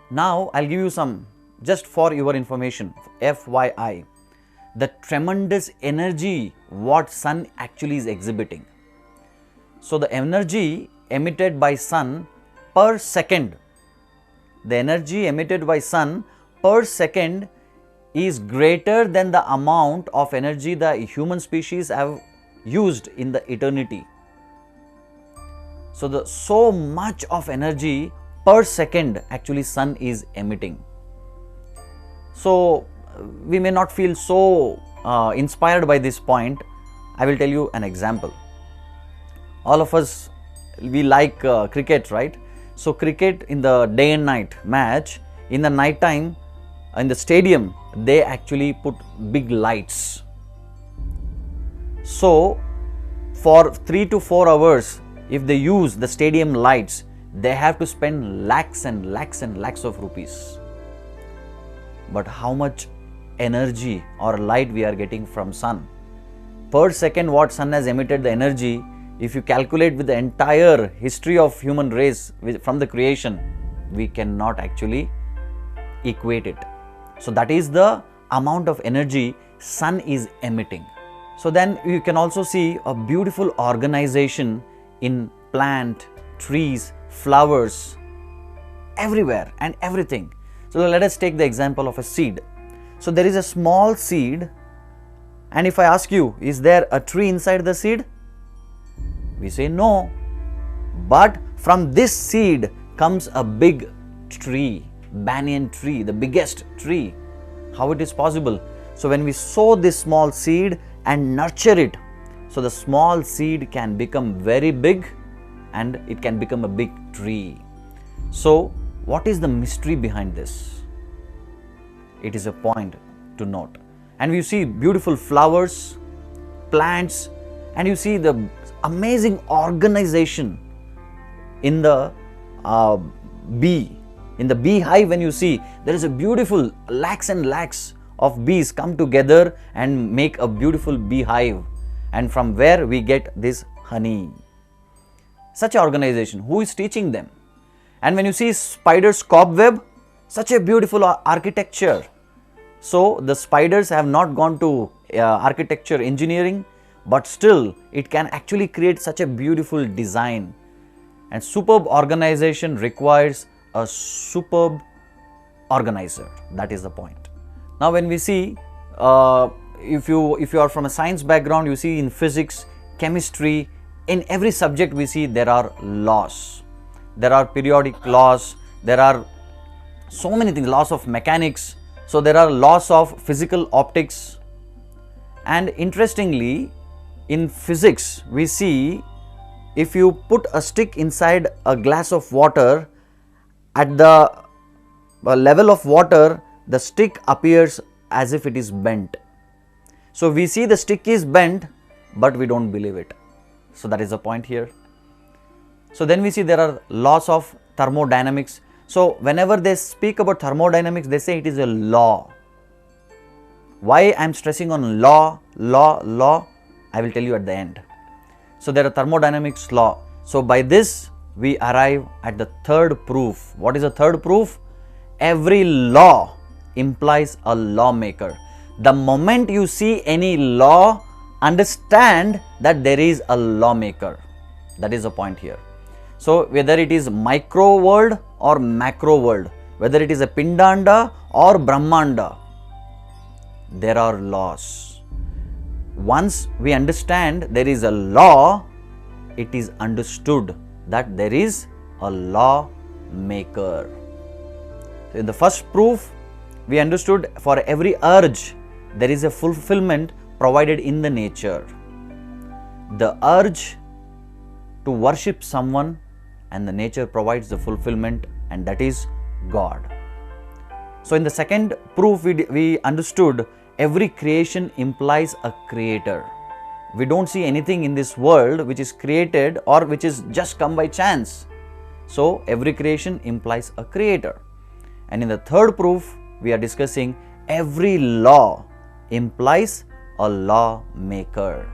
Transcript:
Now I'll give you some, just for your information, FYI, the tremendous energy what sun actually is exhibiting. So the energy emitted by sun per second, the energy emitted by sun per second is greater than the amount of energy the human species have used in the eternity. So so much of energy per second actually sun is emitting. So we may not feel so inspired by this point. I will tell you an example. All of us, we like cricket, right? So cricket in the day and night match, in the night time, in the stadium, they actually put big lights. So for 3 to 4 hours, if they use the stadium lights, they have to spend lakhs and lakhs and lakhs of rupees. But how much energy or light we are getting from sun? Per second what sun has emitted the energy, if you calculate with the entire history of human race from the creation, we cannot actually equate it. So that is the amount of energy sun is emitting. So then you can also see a beautiful organization in plant, trees, flowers, everywhere and everything. So let us take the example of a seed. So there is a small seed, and if I ask you, is there a tree inside the seed? We say no. But from this seed comes a big tree, banyan tree, the biggest tree. How it is possible? So when we sow this small seed and nurture it, so the small seed can become very big and it can become a big tree. So what is the mystery behind this? It is a point to note. And you see beautiful flowers, plants, and you see the amazing organization in the bee. In the beehive, when you see, there is a beautiful lakhs and lakhs of bees come together and make a beautiful beehive, and from where we get this honey. Such an organization, who is teaching them? And when you see spider's cobweb, such a beautiful architecture. So the spiders have not gone to architecture engineering, but still it can actually create such a beautiful design. And superb organization requires a superb organizer. That is the point. Now when we see, if you are from a science background, you see in physics, chemistry, in every subject we see there are laws. There are periodic laws, there are so many things, laws of mechanics, so there are laws of physical optics. And interestingly, in physics we see, if you put a stick inside a glass of water, at the level of water, the stick appears as if it is bent. So we see the stick is bent, but we don't believe it. So that is the point here. So then we see there are laws of thermodynamics. So whenever they speak about thermodynamics, they say it is a law. Why I am stressing on law, I will tell you at the end. So there are thermodynamics law. So by this we arrive at the third proof. What is the third proof? Every law implies a lawmaker. The moment you see any law, understand that there is a lawmaker. That is the point here. So whether it is micro world or macro world, whether it is a Pindanda or Brahmanda, there are laws. Once we understand there is a law, it is understood that there is a lawmaker. So in the first proof, we understood for every urge, there is a fulfillment provided in the nature. The urge to worship someone, and the nature provides the fulfillment, and that is God. So in the second proof, we understood every creation implies a creator. We don't see anything in this world which is created or which is just come by chance. So every creation implies a creator. And in the third proof, we are discussing every law implies a lawmaker.